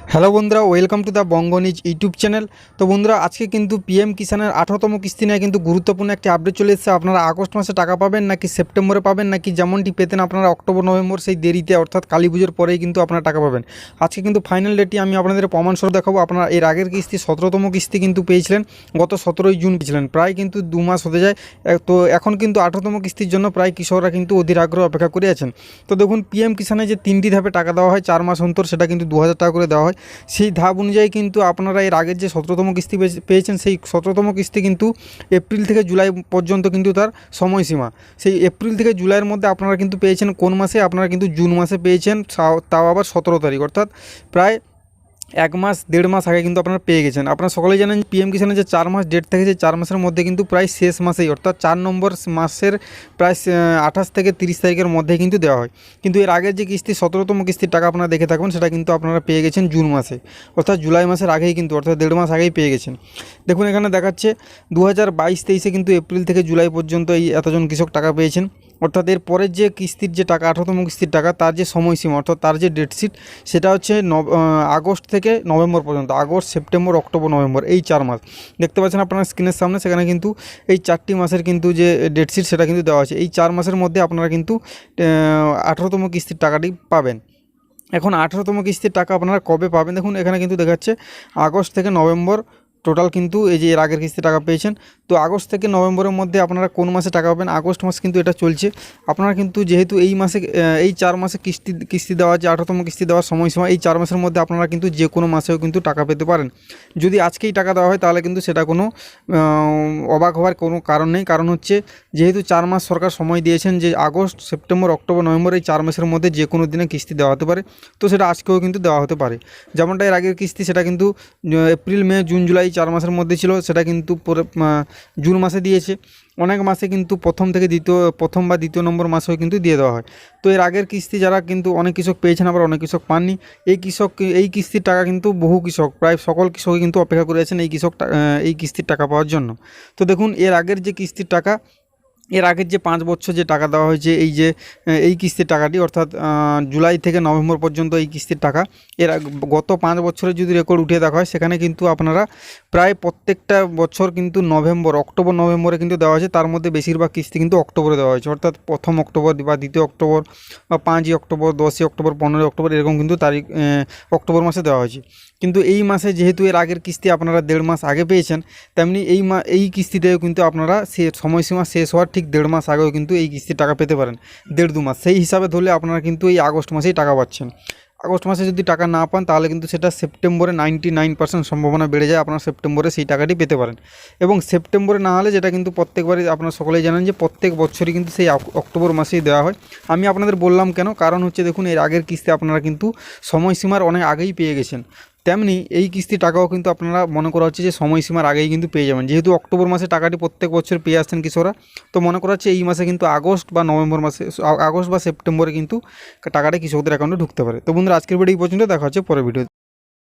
Hello বন্ধুরা, welcome to the Banga news YouTube channel. তো বন্ধুরা, আজকে কিন্তু পিএম কিষানের 18তম কিস্তি নিয়ে কিন্তু গুরুত্বপূর্ণ একটি আপডেট চলে এসেছে। আপনারা আগস্ট মাসে টাকা পাবেন নাকি সেপ্টেম্বরে পাবেন, নাকি যেমনটি পেতেন আপনারা অক্টোবর নভেম্বর সেই দেরিতে অর্থাৎ কালী পুজোর পরেই কিন্তু আপনারা টাকা পাবেন। আজকে কিন্তু ফাইনাল ডেটটি আমি আপনাদের প্রমাণস্বরূপ দেখাবো। আপনারা এর আগের কিস্তি 17তম কিস্তি কিন্তু পেয়েছিলেন, গত 17ই জুন পেয়েছিলেন, প্রায় কিন্তু 2 মাস হতে যায়। তো এখন কিন্তু 18তম কিস্তির জন্য প্রায় কৃষকরা কিন্তু অধীর আগ্রহ অপেক্ষা করে আছেন। তো দেখুন, পিএম কিষানে যে 3টি ধাপে টাকা দেওয়া হয় 4 মাস অন্তর, সেটা কিন্তু 2000 টাকা করে দেওয়া হয়। সেই ধাপ অনুযায়ী কিন্তু আপনারা এর আগের যে 17তম কিস্তি পেয়েছেন, সেই 17তম কিস্তি কিন্তু এপ্রিল থেকে জুলাই পর্যন্ত কিন্তু তার সময়সীমা। সেই এপ্রিল থেকে জুলাইয়ের মধ্যে আপনারা কিন্তু পেয়েছেন কোন মাসে? আপনারা কিন্তু জুন মাসে পেয়েছেন, তাও আবার 17 তারিখ, অর্থাৎ প্রায় 1 মাস 1.5 মাস আগে কিন্তু আপনারা পেয়ে গেছেন। আপনারা সকলেই জানেন পিএম কিষানের যে 4 মাস ডেট থাকে, সেই 4 মাসের মধ্যে কিন্তু প্রায় শেষ মাসেই অর্থাৎ 4 নম্বর মাসের প্রায় 28 থেকে 30 তারিখের মধ্যে কিন্তু দেওয়া হয়। কিন্তু এর আগের যে কিস্তি 17তম কিস্তির টাকা আপনারা দেখে থাকবেন, সেটা কিন্তু আপনারা পেয়ে গেছেন জুন মাসে, অর্থাৎ জুলাই মাসের আগেই কিন্তু, অর্থাৎ 1.5 মাস আগেই পেয়ে গেছেন। দেখুন এখানে দেখাচ্ছে 2022-23 কিন্তু এপ্রিল থেকে জুলাই পর্যন্ত এই এতজন কৃষক টাকা পেয়েছেন। অর্থাৎ এর পরের যে কিস্তির যে টাকা 18তম কিস্তির টাকা, তার যে সময়সীমা অর্থাৎ তার যে ডেটশিট, সেটা হচ্ছে আগস্ট থেকে নভেম্বর পর্যন্ত। আগস্ট, সেপ্টেম্বর, অক্টোবর, নভেম্বর, এই 4 মাস দেখতে পাচ্ছেন আপনার স্ক্রিনের সামনে। সেখানে কিন্তু এই 4টি মাসের কিন্তু যে ডেটশিট, সেটা কিন্তু দেওয়া আছে। এই 4 মাসের মধ্যে আপনারা কিন্তু 18তম কিস্তির টাকাটি পাবেন। এখন 18তম কিস্তির টাকা আপনারা কবে পাবেন? দেখুন এখানে কিন্তু দেখাচ্ছে আগস্ট থেকে নভেম্বর টোটাল কিন্তু এই যে এর আগের কিস্তি টাকা পেয়েছেন। তো আগস্ট থেকে নভেম্বরের মধ্যে আপনারা কোন মাসে টাকা পাবেন? আগস্ট মাস কিন্তু এটা চলছে। আপনারা কিন্তু যেহেতু এই মাসে এই 4 মাসে কিস্তি দেওয়া, যে 18তম কিস্তি দেওয়ার সময়সীমা, এই 4 মাসের মধ্যে আপনারা কিন্তু যে কোনো মাসেও কিন্তু টাকা পেতে পারেন। যদি আজকেই টাকা দেওয়া হয় তাহলে কিন্তু সেটা কোনো অবাক হওয়ার কোনো কারণ নেই। কারণ হচ্ছে যেহেতু 4 মাস সরকার সময় দিয়েছেন, যে আগস্ট, সেপ্টেম্বর, অক্টোবর, নভেম্বর এই 4 মাসের মধ্যে যে কোনো দিনে কিস্তি দেওয়া হতে পারে। তো সেটা আজকেও কিন্তু দেওয়া হতে পারে। যেমনটা এর আগের কিস্তি, সেটা কিন্তু এপ্রিল, মে, জুন, জুলাই 4 মাসের মধ্যে ছিল, সেটা কিন্তু পরে জুন মাসে দিয়েছে। অনেক মাসে কিন্তু প্রথম বা দ্বিতীয় নম্বর মাসেও কিন্তু দিয়ে দেওয়া হয়। তো এর আগের কিস্তি যারা কিন্তু অনেক কৃষক পেয়েছেন, আবার অনেক কৃষক পাননি। এই কিস্তির টাকা কিন্তু বহু কৃষক, প্রায় সকল কৃষকই কিন্তু অপেক্ষা করে আছেন এই কিস্তির টাকা পাওয়ার জন্য। তো দেখুন এর আগের যে কিস্তির টাকা, এর আগের যে 5 বছর যে টাকা দেওয়া হয়েছে, এই কিস্তির টাকাটি, অর্থাৎ জুলাই থেকে নভেম্বর পর্যন্ত এই কিস্তির টাকা, গত 5 বছরের যদি রেকর্ড উঠিয়ে দেখা হয়, সেখানে কিন্তু আপনারা প্রায় প্রত্যেকটা বছর কিন্তু অক্টোবর নভেম্বরে কিন্তু দেওয়া হয়েছে। তার মধ্যে বেশিরভাগ কিস্তি কিন্তু অক্টোবরে দেওয়া হয়েছে, অর্থাৎ 1 অক্টোবর বা 2 অক্টোবর বা 5 অক্টোবর, 10 অক্টোবর, 15 অক্টোবর, এরকম কিন্তু তারিখ অক্টোবর মাসে দেওয়া হয়েছে। কিন্তু এই মাসে যেহেতু এর আগের কিস্তি আপনারা 1.5 মাস আগে পেয়েছেন, তেমনি এই কিস্তিতেও কিন্তু আপনারা সময়সীমা শেষ হওয়ার ঠিক 1.5 মাস আগেও কিন্তু এই কিস্তির টাকা পেতে পারেন। 1.5-2 মাস সেই হিসাবে ধরলে আপনারা কিন্তু এই আগস্ট মাসেই টাকা পাচ্ছেন। আগস্ট মাসে যদি টাকা না পান, তাহলে কিন্তু সেটা সেপ্টেম্বরে 99% সম্ভাবনা বেড়ে যায় আপনারা সেপ্টেম্বরে সেই টাকাটি পেতে পারেন। এবং সেপ্টেম্বরে না হলে, যেটা কিন্তু প্রত্যেকবারই আপনারা সকলেই জানেন যে প্রত্যেক বছরই কিন্তু সেই অক্টোবর মাসেই দেওয়া হয়। আমি আপনাদের বললাম কেন, কারণ হচ্ছে দেখুন এর আগের কিস্তি আপনারা কিন্তু সময়সীমার অনেক আগেই পেয়ে গেছেন। তেমনি এই কিস্তির টাকাও কিন্তু আপনারা মনে করা হচ্ছে যে সময়সীমার আগেই কিন্তু পেয়ে যাবেন। যেহেতু অক্টোবর মাসে টাকাটি প্রত্যেক বছর পেয়ে আসছেন কৃষকরা, তো মনে করা হচ্ছে এই মাসে কিন্তু আগস্ট বা সেপ্টেম্বরে কিন্তু টাকাটা কৃষকদের অ্যাকাউন্টে ঢুকতে পারে। তো বন্ধুরা, আজকের ভিডিও এই পর্যন্ত, দেখা হচ্ছে পরের ভিডিওতে।